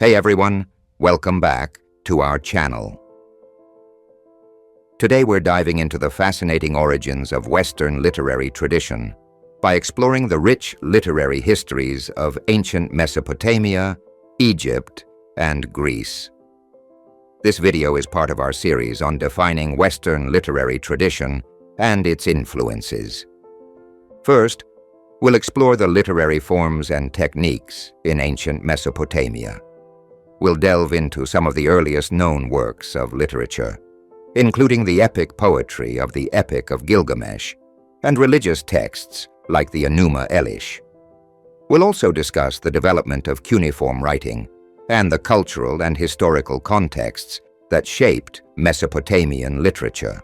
Hey everyone, welcome back to our channel. Today we're diving into the fascinating origins of Western literary tradition by exploring the rich literary histories of ancient Mesopotamia, Egypt, and Greece. This video is part of our series on defining Western literary tradition and its influences. First, we'll explore the literary forms and techniques in ancient Mesopotamia. We'll delve into some of the earliest known works of literature, including the epic poetry of the Epic of Gilgamesh and religious texts like the Enuma Elish. We'll also discuss the development of cuneiform writing and the cultural and historical contexts that shaped Mesopotamian literature.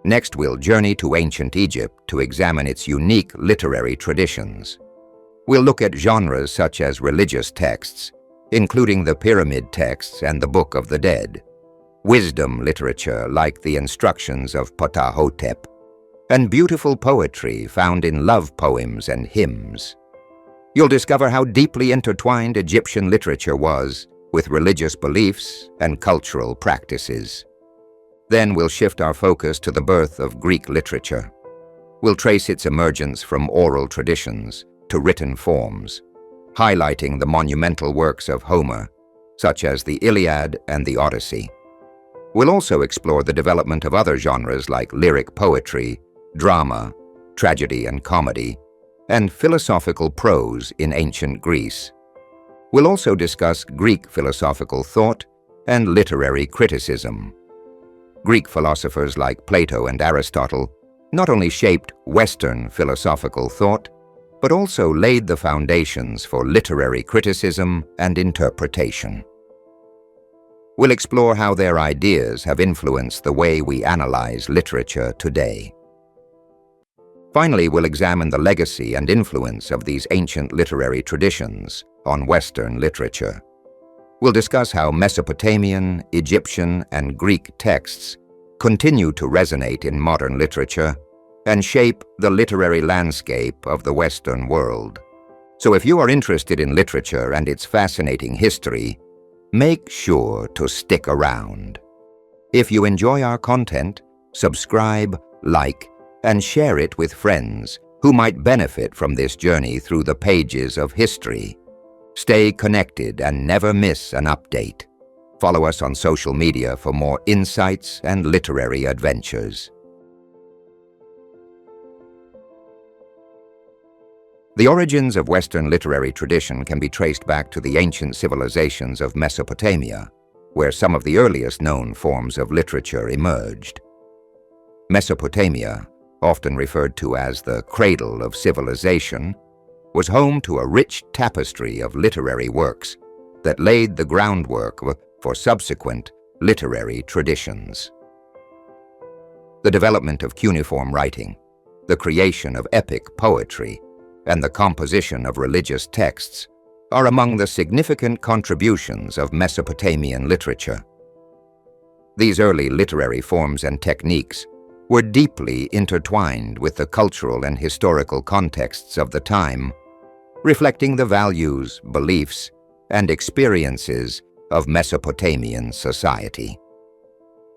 Next, we'll journey to ancient Egypt to examine its unique literary traditions. We'll look at genres such as religious texts, including the pyramid texts and the Book of the Dead, wisdom literature like the Instructions of Ptahhotep, and beautiful poetry found in love poems and hymns. You'll discover how deeply intertwined Egyptian literature was with religious beliefs and cultural practices. Then we'll shift our focus to the birth of Greek literature. We'll trace its emergence from oral traditions to written forms, highlighting the monumental works of Homer, such as the Iliad and the Odyssey. We'll also explore the development of other genres like lyric poetry, drama, tragedy and comedy, and philosophical prose in ancient Greece. We'll also discuss Greek philosophical thought and literary criticism. Greek philosophers like Plato and Aristotle not only shaped Western philosophical thought, but also laid the foundations for literary criticism and interpretation. We'll explore how their ideas have influenced the way we analyze literature today. Finally, we'll examine the legacy and influence of these ancient literary traditions on Western literature. We'll discuss how Mesopotamian, Egyptian, and Greek texts continue to resonate in modern literature and shape the literary landscape of the Western world. So if you are interested in literature and its fascinating history, make sure to stick around. If you enjoy our content, subscribe, like, and share it with friends who might benefit from this journey through the pages of history. Stay connected and never miss an update. Follow us on social media for more insights and literary adventures. The origins of Western literary tradition can be traced back to the ancient civilizations of Mesopotamia, where some of the earliest known forms of literature emerged. Mesopotamia, often referred to as the cradle of civilization, was home to a rich tapestry of literary works that laid the groundwork for subsequent literary traditions. The development of cuneiform writing, the creation of epic poetry, and the composition of religious texts are among the significant contributions of Mesopotamian literature. These early literary forms and techniques were deeply intertwined with the cultural and historical contexts of the time, reflecting the values, beliefs, and experiences of Mesopotamian society.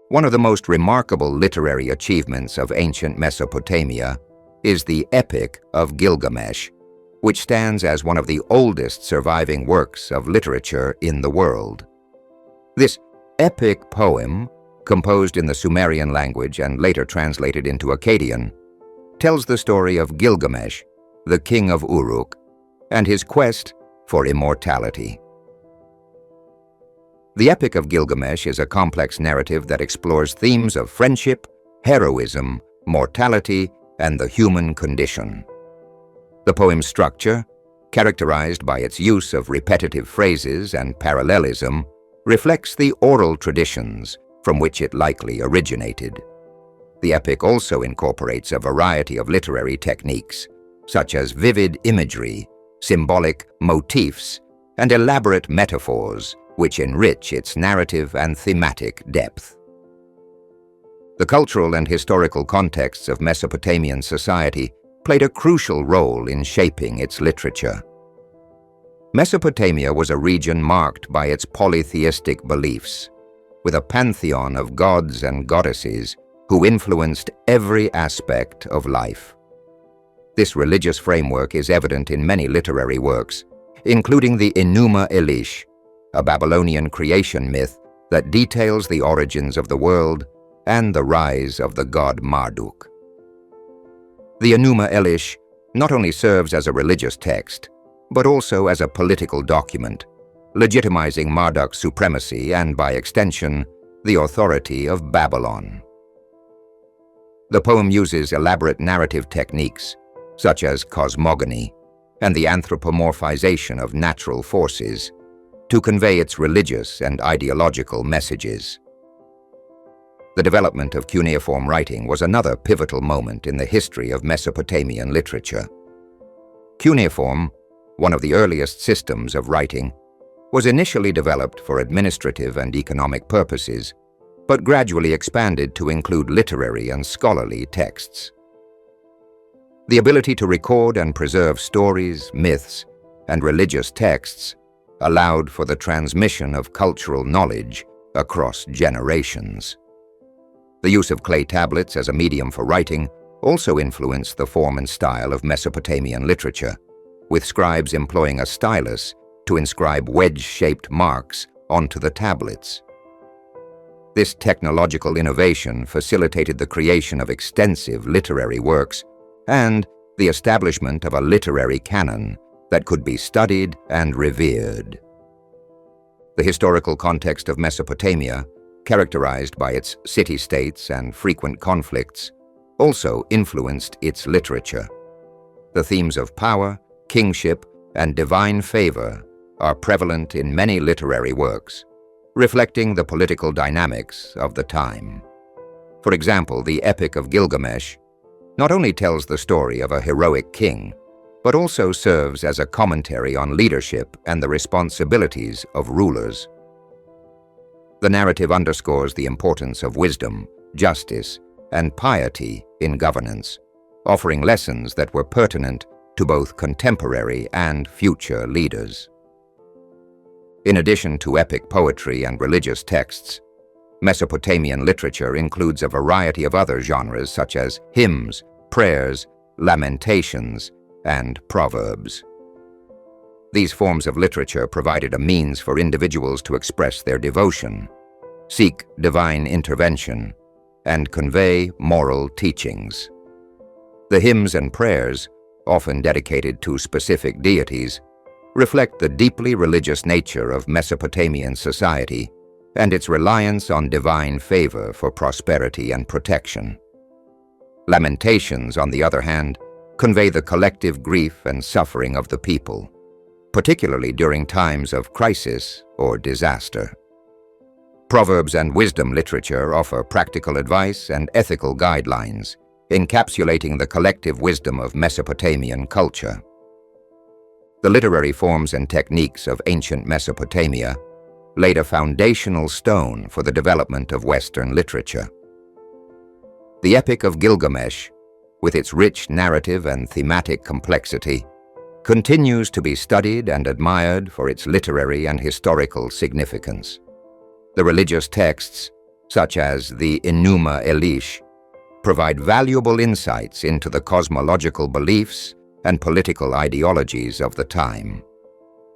One of the most remarkable literary achievements of ancient Mesopotamia is the Epic of Gilgamesh, which stands as one of the oldest surviving works of literature in the world. This epic poem, composed in the Sumerian language and later translated into Akkadian, tells the story of Gilgamesh, the king of Uruk, and his quest for immortality. The Epic of Gilgamesh is a complex narrative that explores themes of friendship, heroism, mortality, and the human condition. The poem's structure, characterized by its use of repetitive phrases and parallelism, reflects the oral traditions from which it likely originated. The epic also incorporates a variety of literary techniques, such as vivid imagery, symbolic motifs, and elaborate metaphors, which enrich its narrative and thematic depth. The cultural and historical contexts of Mesopotamian society played a crucial role in shaping its literature. Mesopotamia was a region marked by its polytheistic beliefs, with a pantheon of gods and goddesses who influenced every aspect of life. This religious framework is evident in many literary works, including the Enuma Elish, a Babylonian creation myth that details the origins of the world and the rise of the god Marduk. The Enuma Elish not only serves as a religious text, but also as a political document, legitimizing Marduk's supremacy and, by extension, the authority of Babylon. The poem uses elaborate narrative techniques, such as cosmogony and the anthropomorphization of natural forces, to convey its religious and ideological messages. The development of cuneiform writing was another pivotal moment in the history of Mesopotamian literature. Cuneiform, one of the earliest systems of writing, was initially developed for administrative and economic purposes, but gradually expanded to include literary and scholarly texts. The ability to record and preserve stories, myths, and religious texts allowed for the transmission of cultural knowledge across generations. The use of clay tablets as a medium for writing also influenced the form and style of Mesopotamian literature, with scribes employing a stylus to inscribe wedge-shaped marks onto the tablets. This technological innovation facilitated the creation of extensive literary works and the establishment of a literary canon that could be studied and revered. The historical context of Mesopotamia, characterized by its city-states and frequent conflicts, also influenced its literature. The themes of power, kingship, and divine favor are prevalent in many literary works, reflecting the political dynamics of the time. For example, the Epic of Gilgamesh not only tells the story of a heroic king, but also serves as a commentary on leadership and the responsibilities of rulers. The narrative underscores the importance of wisdom, justice, and piety in governance, offering lessons that were pertinent to both contemporary and future leaders. In addition to epic poetry and religious texts, Mesopotamian literature includes a variety of other genres such as hymns, prayers, lamentations, and proverbs. These forms of literature provided a means for individuals to express their devotion, seek divine intervention, and convey moral teachings. The hymns and prayers, often dedicated to specific deities, reflect the deeply religious nature of Mesopotamian society and its reliance on divine favor for prosperity and protection. Lamentations, on the other hand, convey the collective grief and suffering of the people, particularly during times of crisis or disaster. Proverbs and wisdom literature offer practical advice and ethical guidelines, encapsulating the collective wisdom of Mesopotamian culture. The literary forms and techniques of ancient Mesopotamia laid a foundational stone for the development of Western literature. The Epic of Gilgamesh, with its rich narrative and thematic complexity, continues to be studied and admired for its literary and historical significance. The religious texts, such as the Enuma Elish, provide valuable insights into the cosmological beliefs and political ideologies of the time.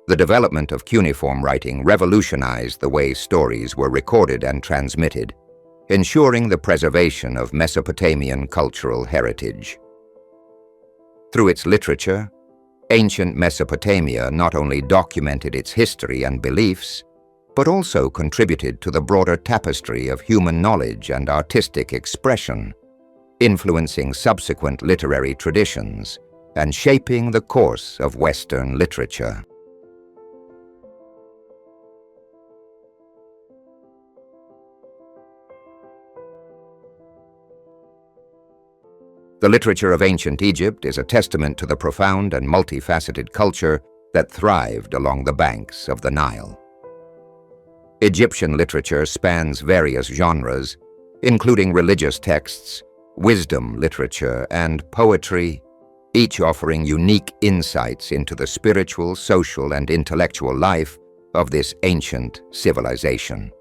The development of cuneiform writing revolutionized the way stories were recorded and transmitted, ensuring the preservation of Mesopotamian cultural heritage. Through its literature, ancient Mesopotamia not only documented its history and beliefs, but also contributed to the broader tapestry of human knowledge and artistic expression, influencing subsequent literary traditions and shaping the course of Western literature. The literature of ancient Egypt is a testament to the profound and multifaceted culture that thrived along the banks of the Nile. Egyptian literature spans various genres, including religious texts, wisdom literature, and poetry, each offering unique insights into the spiritual, social, and intellectual life of this ancient civilization.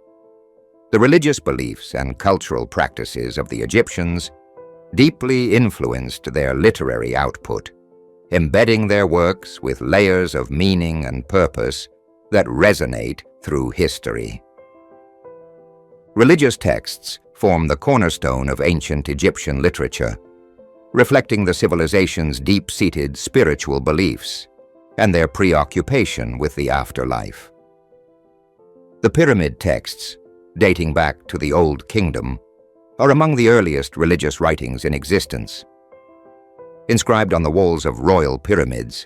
The religious beliefs and cultural practices of the Egyptians deeply influenced their literary output, embedding their works with layers of meaning and purpose that resonate through history. Religious texts form the cornerstone of ancient Egyptian literature, reflecting the civilization's deep-seated spiritual beliefs and their preoccupation with the afterlife. The pyramid texts, dating back to the Old Kingdom, are among the earliest religious writings in existence. Inscribed on the walls of royal pyramids,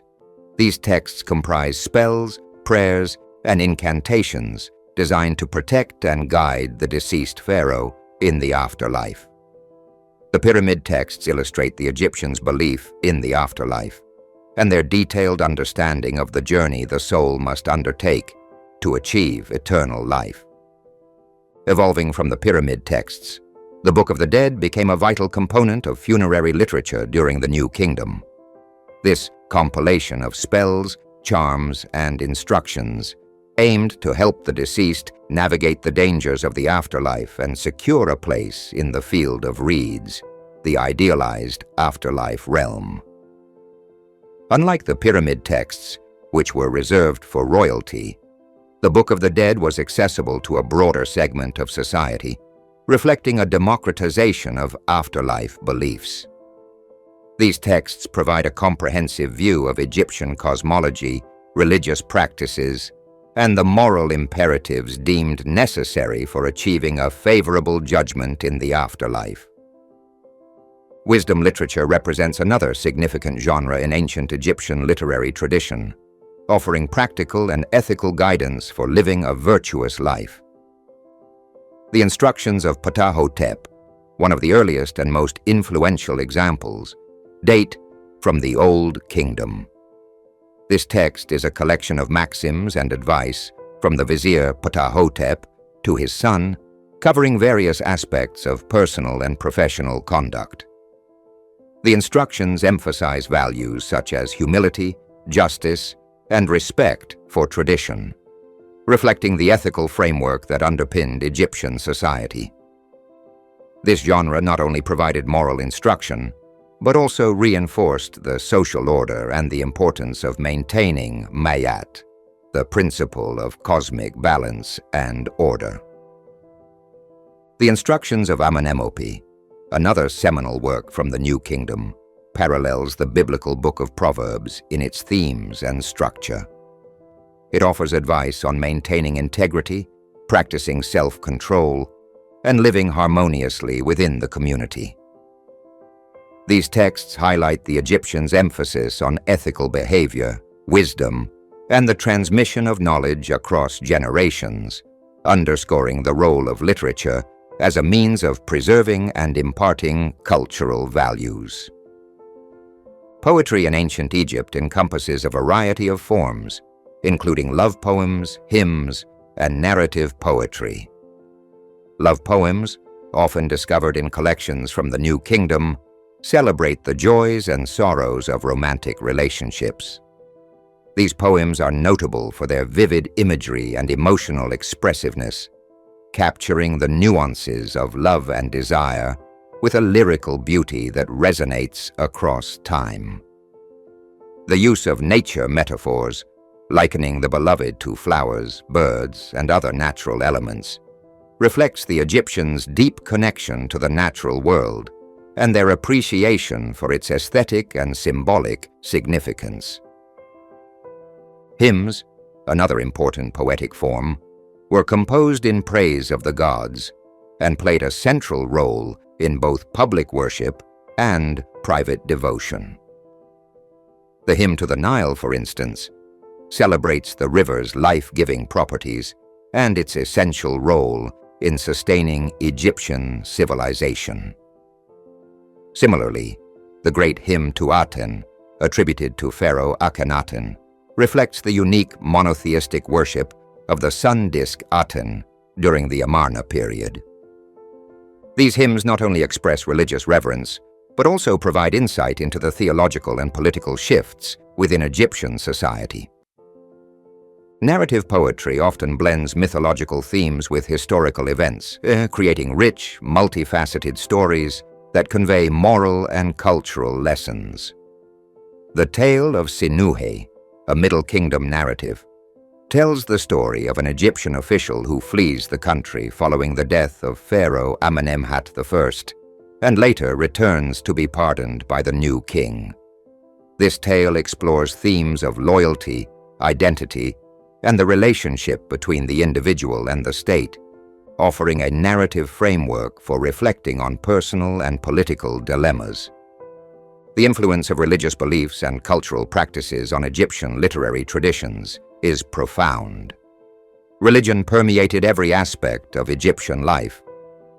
these texts comprise spells, prayers, and incantations designed to protect and guide the deceased pharaoh in the afterlife. The pyramid texts illustrate the Egyptians' belief in the afterlife and their detailed understanding of the journey the soul must undertake to achieve eternal life. Evolving from the pyramid texts, the Book of the Dead became a vital component of funerary literature during the New Kingdom. This compilation of spells, charms, and instructions aimed to help the deceased navigate the dangers of the afterlife and secure a place in the field of reeds, the idealized afterlife realm. Unlike the pyramid texts, which were reserved for royalty, the Book of the Dead was accessible to a broader segment of society, reflecting a democratization of afterlife beliefs. These texts provide a comprehensive view of Egyptian cosmology, religious practices, and the moral imperatives deemed necessary for achieving a favorable judgment in the afterlife. Wisdom literature represents another significant genre in ancient Egyptian literary tradition, offering practical and ethical guidance for living a virtuous life. The Instructions of Ptahhotep, one of the earliest and most influential examples, date from the Old Kingdom. This text is a collection of maxims and advice from the vizier Ptahhotep to his son, covering various aspects of personal and professional conduct. The instructions emphasize values such as humility, justice, and respect for tradition, reflecting the ethical framework that underpinned Egyptian society. This genre not only provided moral instruction, but also reinforced the social order and the importance of maintaining mayat, the principle of cosmic balance and order. The Instructions of Amenemope, another seminal work from the New Kingdom, parallels the biblical book of Proverbs in its themes and structure. It offers advice on maintaining integrity, practicing self-control, and living harmoniously within the community. These texts highlight the Egyptians' emphasis on ethical behavior, wisdom, and the transmission of knowledge across generations, underscoring the role of literature as a means of preserving and imparting cultural values. Poetry in ancient Egypt encompasses a variety of forms, including love poems, hymns, and narrative poetry. Love poems, often discovered in collections from the New Kingdom, celebrate the joys and sorrows of romantic relationships. These poems are notable for their vivid imagery and emotional expressiveness, capturing the nuances of love and desire with a lyrical beauty that resonates across time. The use of nature metaphors, likening the beloved to flowers, birds, and other natural elements, reflects the Egyptians' deep connection to the natural world and their appreciation for its aesthetic and symbolic significance. Hymns, another important poetic form, were composed in praise of the gods and played a central role in both public worship and private devotion. The Hymn to the Nile, for instance, celebrates the river's life-giving properties and its essential role in sustaining Egyptian civilization. Similarly, the great Hymn to Aten, attributed to Pharaoh Akhenaten, reflects the unique monotheistic worship of the sun disk Aten during the Amarna period. These hymns not only express religious reverence, but also provide insight into the theological and political shifts within Egyptian society. Narrative poetry often blends mythological themes with historical events, creating rich, multifaceted stories that convey moral and cultural lessons. The Tale of Sinuhe, a Middle Kingdom narrative, tells the story of an Egyptian official who flees the country following the death of Pharaoh Amenemhat I, and later returns to be pardoned by the new king. This tale explores themes of loyalty, identity, and the relationship between the individual and the state, offering a narrative framework for reflecting on personal and political dilemmas. The influence of religious beliefs and cultural practices on Egyptian literary traditions is profound. Religion permeated every aspect of Egyptian life,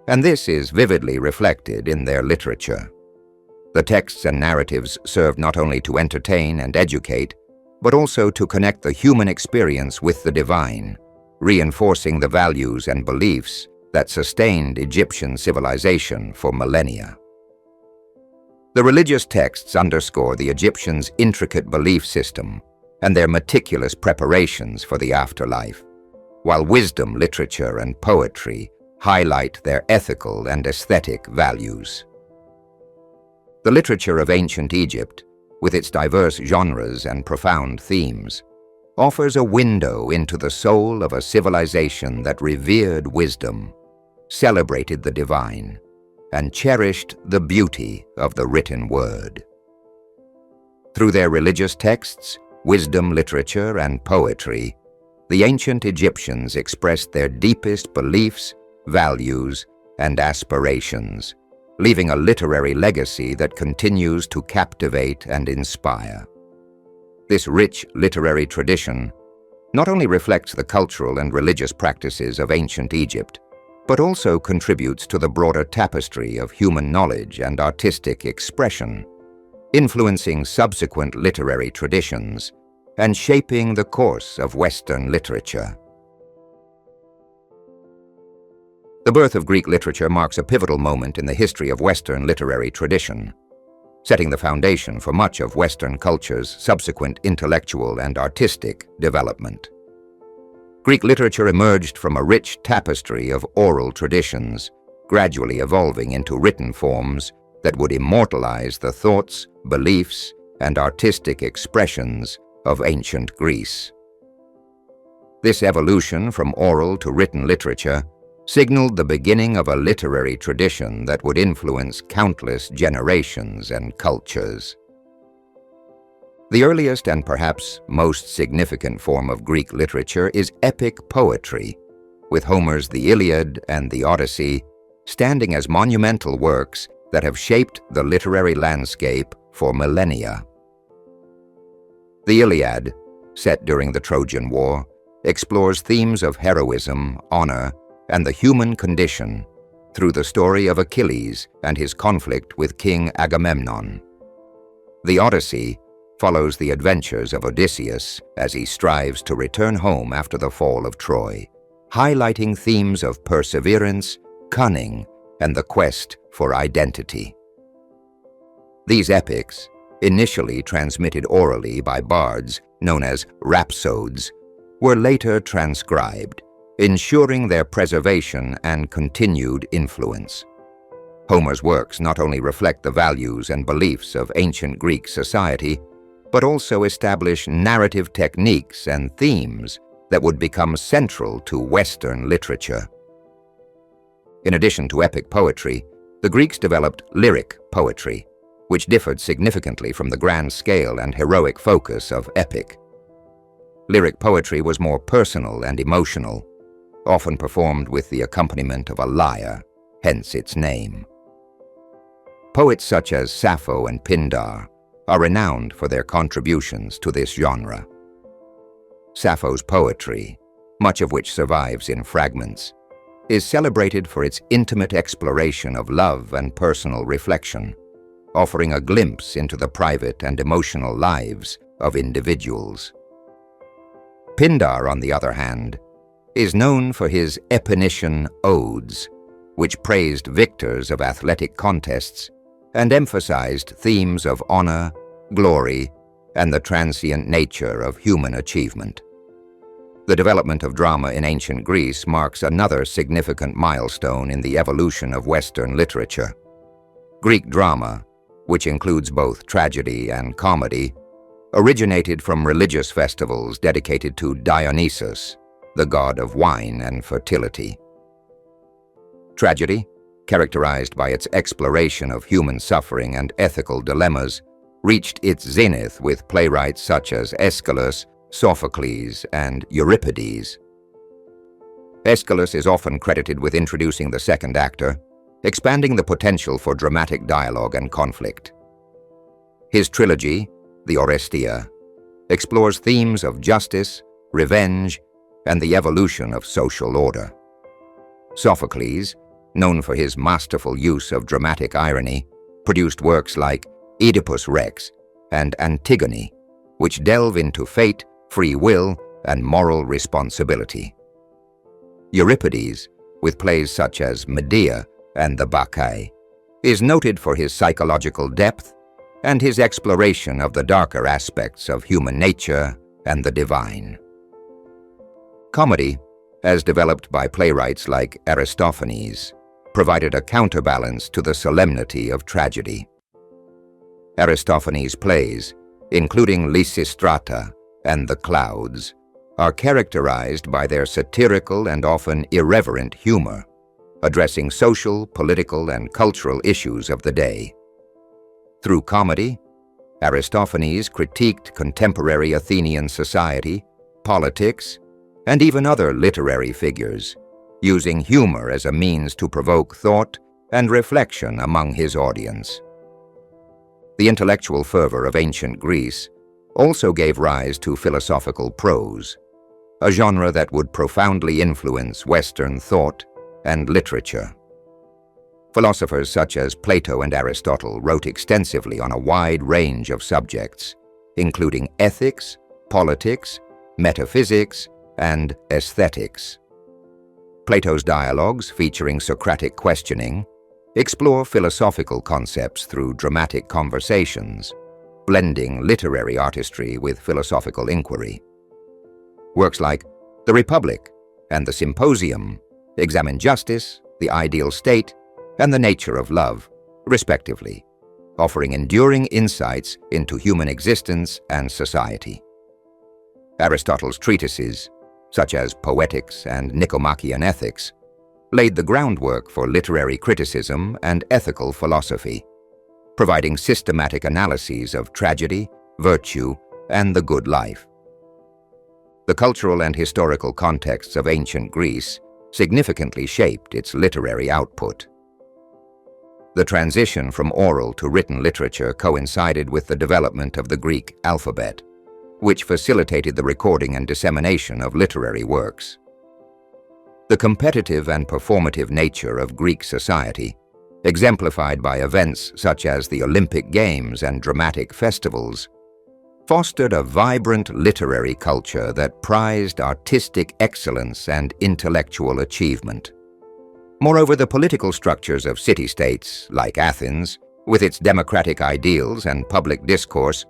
and this is vividly reflected in their literature. The texts and narratives serve not only to entertain and educate, but also to connect the human experience with the divine, reinforcing the values and beliefs that sustained Egyptian civilization for millennia. The religious texts underscore the Egyptians' intricate belief system and their meticulous preparations for the afterlife, while wisdom literature and poetry highlight their ethical and aesthetic values. The literature of ancient Egypt, with its diverse genres and profound themes, offers a window into the soul of a civilization that revered wisdom, celebrated the divine, and cherished the beauty of the written word. Through their religious texts, wisdom literature, and poetry, the ancient Egyptians expressed their deepest beliefs, values, and aspirations, leaving a literary legacy that continues to captivate and inspire. This rich literary tradition not only reflects the cultural and religious practices of ancient Egypt, but also contributes to the broader tapestry of human knowledge and artistic expression, influencing subsequent literary traditions and shaping the course of Western literature. The birth of Greek literature marks a pivotal moment in the history of Western literary tradition, setting the foundation for much of Western culture's subsequent intellectual and artistic development. Greek literature emerged from a rich tapestry of oral traditions, gradually evolving into written forms that would immortalize the thoughts, beliefs, and artistic expressions of ancient Greece. This evolution from oral to written literature signaled the beginning of a literary tradition that would influence countless generations and cultures. The earliest and perhaps most significant form of Greek literature is epic poetry, with Homer's The Iliad and the Odyssey standing as monumental works that have shaped the literary landscape for millennia. The Iliad, set during the Trojan War, explores themes of heroism, honor, and the human condition through the story of Achilles and his conflict with King Agamemnon. The Odyssey follows the adventures of Odysseus as he strives to return home after the fall of Troy, highlighting themes of perseverance, cunning, and the quest for identity. These epics, initially transmitted orally by bards known as rhapsodes, were later transcribed, ensuring their preservation and continued influence. Homer's works not only reflect the values and beliefs of ancient Greek society, but also establish narrative techniques and themes that would become central to Western literature. In addition to epic poetry, the Greeks developed lyric poetry, which differed significantly from the grand scale and heroic focus of epic. Lyric poetry was more personal and emotional, often performed with the accompaniment of a lyre, hence its name. Poets such as Sappho and Pindar are renowned for their contributions to this genre. Sappho's poetry, much of which survives in fragments, is celebrated for its intimate exploration of love and personal reflection, offering a glimpse into the private and emotional lives of individuals. Pindar, on the other hand, is known for his Epinician odes, which praised victors of athletic contests and emphasized themes of honor, glory, and the transient nature of human achievement. The development of drama in ancient Greece marks another significant milestone in the evolution of Western literature. Greek drama, which includes both tragedy and comedy, originated from religious festivals dedicated to Dionysus, the god of wine and fertility. Tragedy, characterized by its exploration of human suffering and ethical dilemmas, reached its zenith with playwrights such as Aeschylus, Sophocles, and Euripides. Aeschylus is often credited with introducing the second actor, expanding the potential for dramatic dialogue and conflict. His trilogy, the Oresteia, explores themes of justice, revenge, and the evolution of social order. Sophocles, known for his masterful use of dramatic irony, produced works like Oedipus Rex and Antigone, which delve into fate, free will, and moral responsibility. Euripides, with plays such as Medea and the Bacchae, is noted for his psychological depth and his exploration of the darker aspects of human nature and the divine. Comedy, as developed by playwrights like Aristophanes, provided a counterbalance to the solemnity of tragedy. Aristophanes' plays, including Lysistrata and The Clouds, are characterized by their satirical and often irreverent humor, addressing social, political, and cultural issues of the day. Through comedy, Aristophanes critiqued contemporary Athenian society, politics, and even other literary figures, using humor as a means to provoke thought and reflection among his audience. The intellectual fervor of ancient Greece also gave rise to philosophical prose, a genre that would profoundly influence Western thought and literature. Philosophers such as Plato and Aristotle wrote extensively on a wide range of subjects, including ethics, politics, metaphysics, and aesthetics. Plato's dialogues, featuring Socratic questioning, explore philosophical concepts through dramatic conversations, blending literary artistry with philosophical inquiry. Works like The Republic and The Symposium examine justice, the ideal state, and the nature of love, respectively, offering enduring insights into human existence and society. Aristotle's treatises, such as Poetics and Nicomachean Ethics, laid the groundwork for literary criticism and ethical philosophy, providing systematic analyses of tragedy, virtue, and the good life. The cultural and historical contexts of ancient Greece significantly shaped its literary output. The transition from oral to written literature coincided with the development of the Greek alphabet, which facilitated the recording and dissemination of literary works. The competitive and performative nature of Greek society, exemplified by events such as the Olympic Games and dramatic festivals, fostered a vibrant literary culture that prized artistic excellence and intellectual achievement. Moreover, the political structures of city-states, like Athens, with its democratic ideals and public discourse,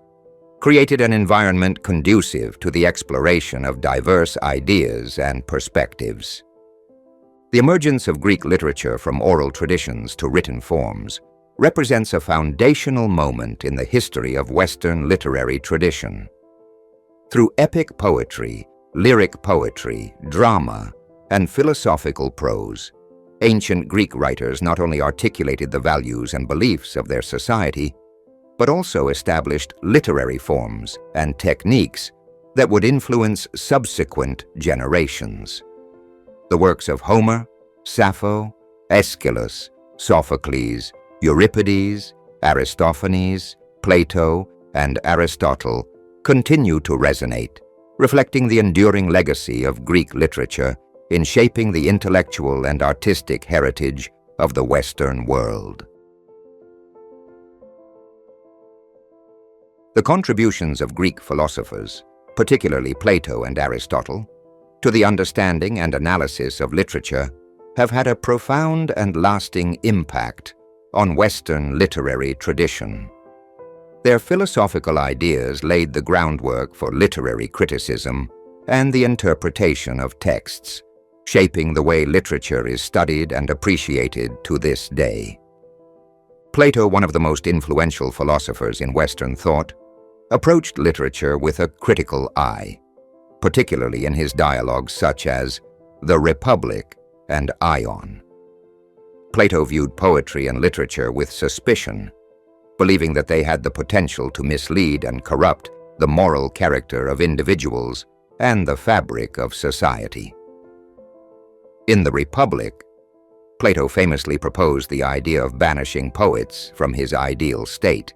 created an environment conducive to the exploration of diverse ideas and perspectives. The emergence of Greek literature from oral traditions to written forms represents a foundational moment in the history of Western literary tradition. Through epic poetry, lyric poetry, drama, and philosophical prose, ancient Greek writers not only articulated the values and beliefs of their society, but also established literary forms and techniques that would influence subsequent generations. The works of Homer, Sappho, Aeschylus, Sophocles, Euripides, Aristophanes, Plato, and Aristotle continue to resonate, reflecting the enduring legacy of Greek literature in shaping the intellectual and artistic heritage of the Western world. The contributions of Greek philosophers, particularly Plato and Aristotle, to the understanding and analysis of literature have had a profound and lasting impact on Western literary tradition. Their philosophical ideas laid the groundwork for literary criticism and the interpretation of texts, shaping the way literature is studied and appreciated to this day. Plato, one of the most influential philosophers in Western thought, approached literature with a critical eye, particularly in his dialogues such as The Republic and Ion. Plato viewed poetry and literature with suspicion, believing that they had the potential to mislead and corrupt the moral character of individuals and the fabric of society. In The Republic, Plato famously proposed the idea of banishing poets from his ideal state,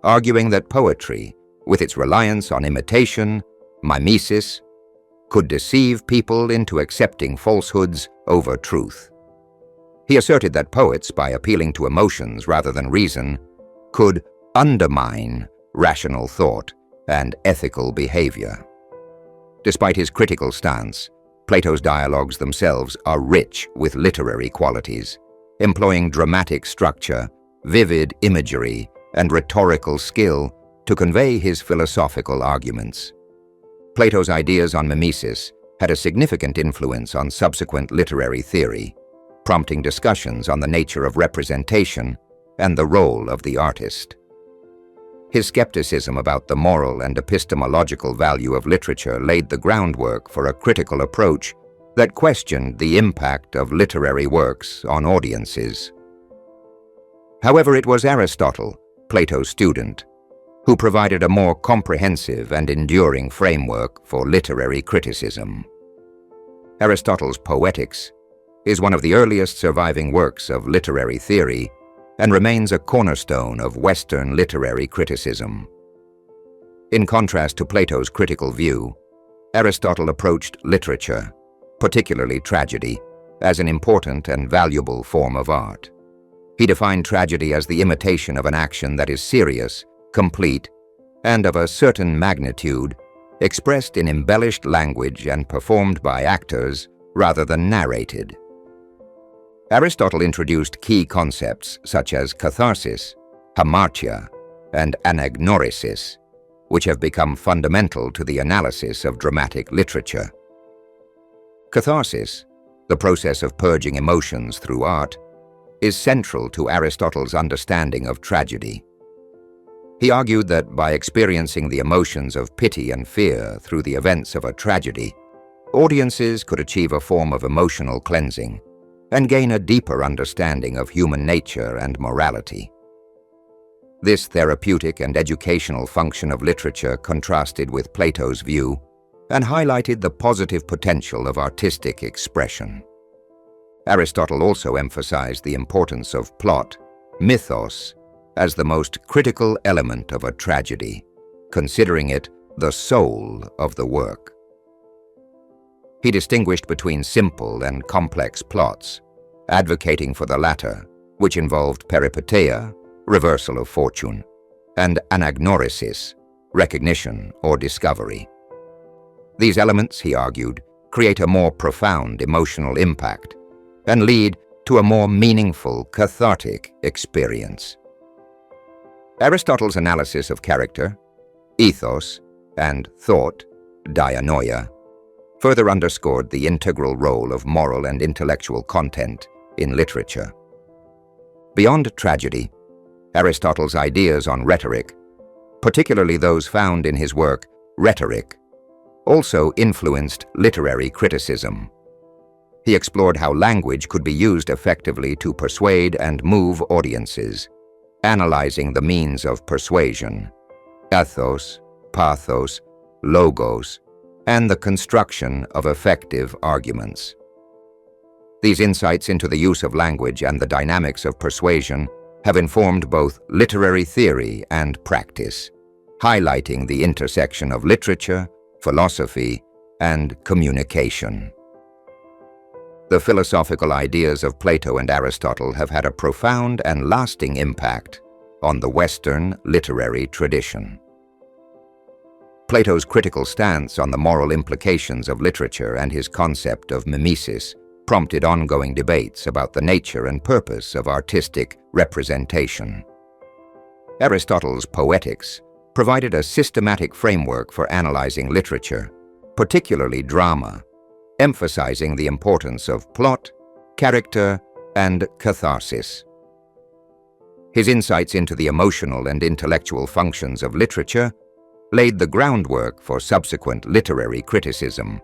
arguing that poetry, with its reliance on imitation, mimesis, could deceive people into accepting falsehoods over truth. He asserted that poets, by appealing to emotions rather than reason, could undermine rational thought and ethical behavior. Despite his critical stance, Plato's dialogues themselves are rich with literary qualities, employing dramatic structure, vivid imagery, and rhetorical skill to convey his philosophical arguments. Plato's ideas on mimesis had a significant influence on subsequent literary theory, prompting discussions on the nature of representation and the role of the artist. His skepticism about the moral and epistemological value of literature laid the groundwork for a critical approach that questioned the impact of literary works on audiences. However, it was Aristotle, Plato's student, who provided a more comprehensive and enduring framework for literary criticism. Aristotle's Poetics is one of the earliest surviving works of literary theory and remains a cornerstone of Western literary criticism. In contrast to Plato's critical view, Aristotle approached literature, particularly tragedy, as an important and valuable form of art. He defined tragedy as the imitation of an action that is serious, complete, and of a certain magnitude, expressed in embellished language and performed by actors rather than narrated. Aristotle introduced key concepts such as catharsis, hamartia, and anagnorisis, which have become fundamental to the analysis of dramatic literature. Catharsis, the process of purging emotions through art, is central to Aristotle's understanding of tragedy. He argued that by experiencing the emotions of pity and fear through the events of a tragedy, audiences could achieve a form of emotional cleansing and gain a deeper understanding of human nature and morality. This therapeutic and educational function of literature contrasted with Plato's view and highlighted the positive potential of artistic expression. Aristotle also emphasized the importance of plot, mythos, as the most critical element of a tragedy, considering it the soul of the work. He distinguished between simple and complex plots, advocating for the latter, which involved peripeteia, reversal of fortune, and anagnorisis, recognition or discovery. These elements, he argued, create a more profound emotional impact and lead to a more meaningful, cathartic experience. Aristotle's analysis of character, ethos, and thought, dianoia, further underscored the integral role of moral and intellectual content in literature. Beyond tragedy, Aristotle's ideas on rhetoric, particularly those found in his work Rhetoric, also influenced literary criticism. He explored how language could be used effectively to persuade and move audiences, analyzing the means of persuasion, ethos, pathos, logos, and the construction of effective arguments. These insights into the use of language and the dynamics of persuasion have informed both literary theory and practice, highlighting the intersection of literature, philosophy, and communication. The philosophical ideas of Plato and Aristotle have had a profound and lasting impact on the Western literary tradition. Plato's critical stance on the moral implications of literature and his concept of mimesis prompted ongoing debates about the nature and purpose of artistic representation. Aristotle's Poetics provided a systematic framework for analyzing literature, particularly drama, emphasizing the importance of plot, character, and catharsis. His insights into the emotional and intellectual functions of literature laid the groundwork for subsequent literary criticism,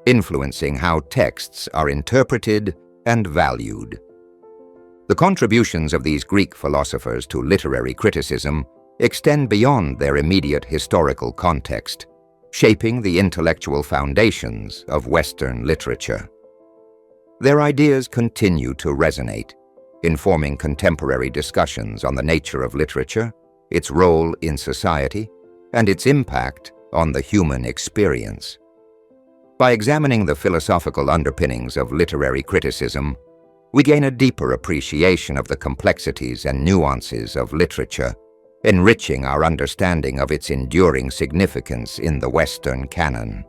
influencing how texts are interpreted and valued. The contributions of these Greek philosophers to literary criticism extend beyond their immediate historical context, shaping the intellectual foundations of Western literature. Their ideas continue to resonate, informing contemporary discussions on the nature of literature, its role in society, and its impact on the human experience. By examining the philosophical underpinnings of literary criticism, we gain a deeper appreciation of the complexities and nuances of literature, enriching our understanding of its enduring significance in the Western canon.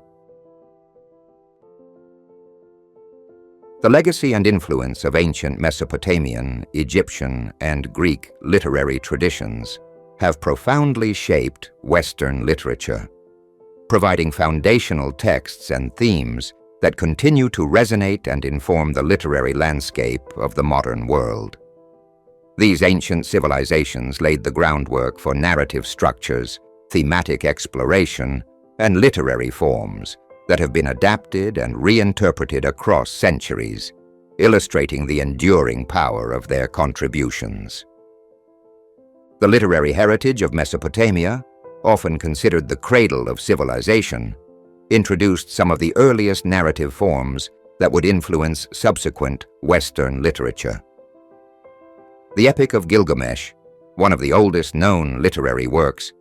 The legacy and influence of ancient Mesopotamian, Egyptian, and Greek literary traditions have profoundly shaped Western literature, providing foundational texts and themes that continue to resonate and inform the literary landscape of the modern world. These ancient civilizations laid the groundwork for narrative structures, thematic exploration, and literary forms that have been adapted and reinterpreted across centuries, illustrating the enduring power of their contributions. The literary heritage of Mesopotamia, often considered the cradle of civilization, introduced some of the earliest narrative forms that would influence subsequent Western literature. The Epic of Gilgamesh, one of the oldest known literary works,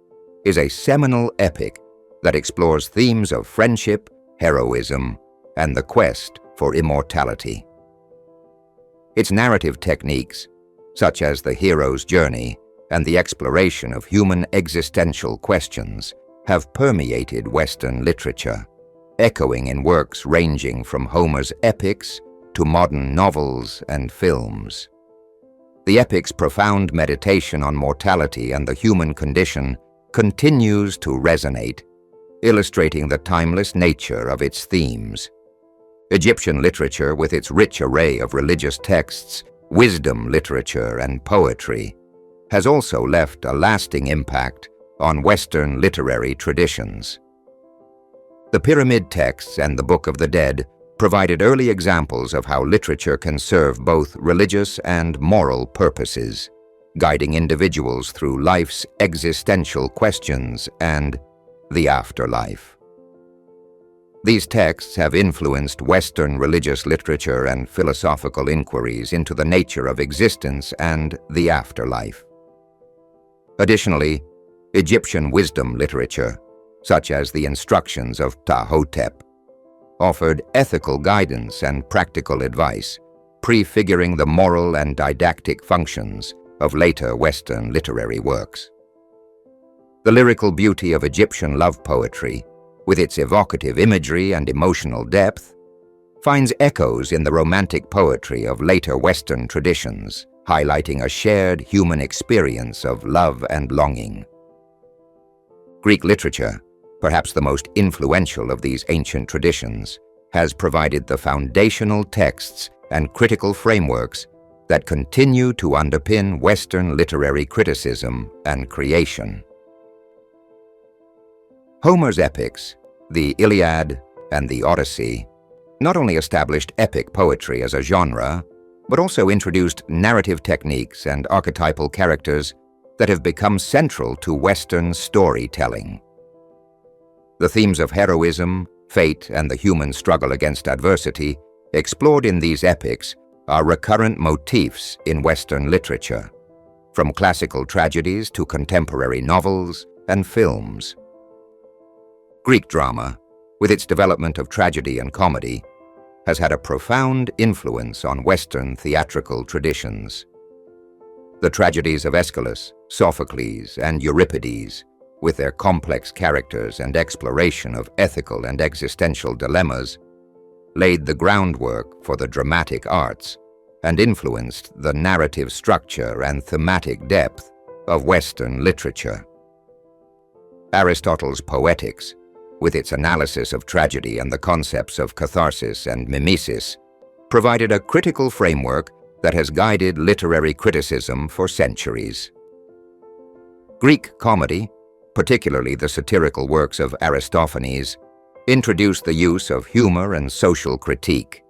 is a seminal epic that explores themes of friendship, heroism, and the quest for immortality. Its narrative techniques, such as the hero's journey and the exploration of human existential questions, have permeated Western literature, echoing in works ranging from Homer's epics to modern novels and films. The epic's profound meditation on mortality and the human condition continues to resonate, illustrating the timeless nature of its themes. Egyptian literature, with its rich array of religious texts, wisdom literature, and poetry, has also left a lasting impact on Western literary traditions. The Pyramid texts and the Book of the Dead provided early examples of how literature can serve both religious and moral purposes, guiding individuals through life's existential questions and the afterlife. These texts have influenced Western religious literature and philosophical inquiries into the nature of existence and the afterlife. Additionally, Egyptian wisdom literature, such as the Instructions of Ptahhotep, offered ethical guidance and practical advice, prefiguring the moral and didactic functions of later Western literary works. The lyrical beauty of Egyptian love poetry, with its evocative imagery and emotional depth, finds echoes in the romantic poetry of later Western traditions, highlighting a shared human experience of love and longing. Greek literature, perhaps the most influential of these ancient traditions, has provided the foundational texts and critical frameworks that continue to underpin Western literary criticism and creation. Homer's epics, the Iliad and the Odyssey, not only established epic poetry as a genre, but also introduced narrative techniques and archetypal characters that have become central to Western storytelling. The themes of heroism, fate, and the human struggle against adversity, explored in these epics, are recurrent motifs in Western literature, from classical tragedies to contemporary novels and films. Greek drama, with its development of tragedy and comedy, has had a profound influence on Western theatrical traditions. The tragedies of Aeschylus, Sophocles, and Euripides, with their complex characters and exploration of ethical and existential dilemmas, laid the groundwork for the dramatic arts and influenced the narrative structure and thematic depth of Western literature. Aristotle's Poetics, with its analysis of tragedy and the concepts of catharsis and mimesis, provided a critical framework that has guided literary criticism for centuries. Greek comedy, particularly the satirical works of Aristophanes, introduced the use of humor and social critique,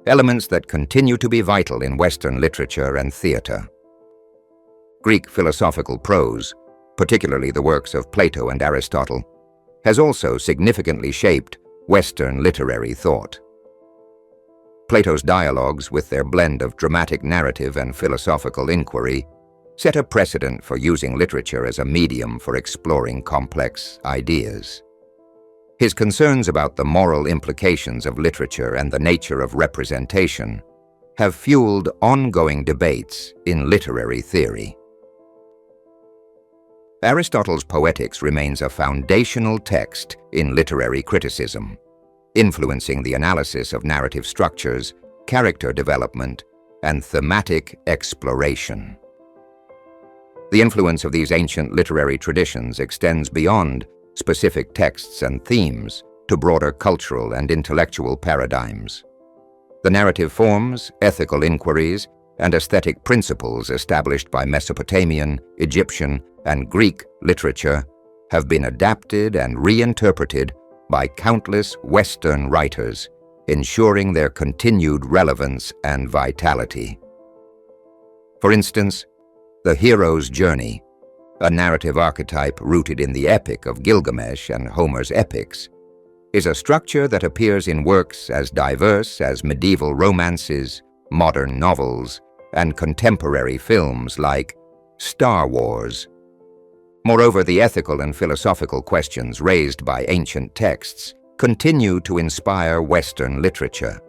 elements that continue to be vital in Western literature and theater. Greek philosophical prose, particularly the works of Plato and Aristotle, has also significantly shaped Western literary thought. Plato's dialogues, with their blend of dramatic narrative and philosophical inquiry, set a precedent for using literature as a medium for exploring complex ideas. His concerns about the moral implications of literature and the nature of representation have fueled ongoing debates in literary theory. Aristotle's Poetics remains a foundational text in literary criticism, influencing the analysis of narrative structures, character development, and thematic exploration. The influence of these ancient literary traditions extends beyond specific texts and themes to broader cultural and intellectual paradigms. The narrative forms, ethical inquiries, and aesthetic principles established by Mesopotamian, Egyptian, and Greek literature have been adapted and reinterpreted by countless Western writers, ensuring their continued relevance and vitality. For instance, the hero's journey, a narrative archetype rooted in the epic of Gilgamesh and Homer's epics, is a structure that appears in works as diverse as medieval romances, modern novels, and contemporary films like Star Wars. Moreover, the ethical and philosophical questions raised by ancient texts continue to inspire Western literature.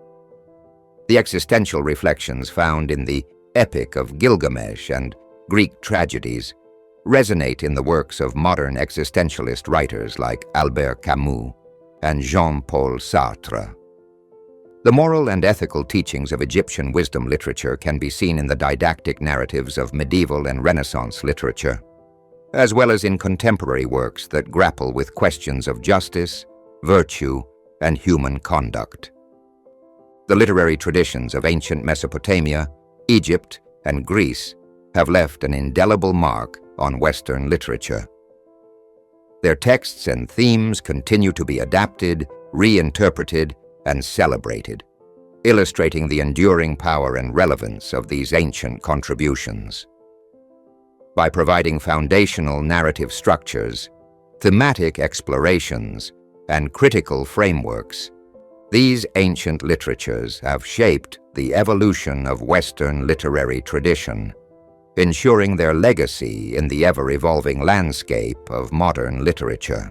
The existential reflections found in the Epic of Gilgamesh and Greek tragedies resonate in the works of modern existentialist writers like Albert Camus and Jean-Paul Sartre. The moral and ethical teachings of Egyptian wisdom literature can be seen in the didactic narratives of medieval and Renaissance literature, as well as in contemporary works that grapple with questions of justice, virtue, and human conduct. The literary traditions of ancient Mesopotamia, Egypt, and Greece have left an indelible mark on Western literature. Their texts and themes continue to be adapted, reinterpreted, and celebrated, illustrating the enduring power and relevance of these ancient contributions. By providing foundational narrative structures, thematic explorations, and critical frameworks, these ancient literatures have shaped the evolution of Western literary tradition, ensuring their legacy in the ever-evolving landscape of modern literature.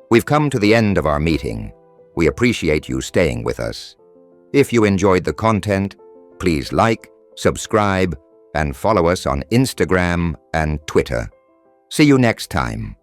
We've come to the end of our meeting. We appreciate you staying with us. If you enjoyed the content, please like, subscribe, and follow us on Instagram and Twitter. See you next time.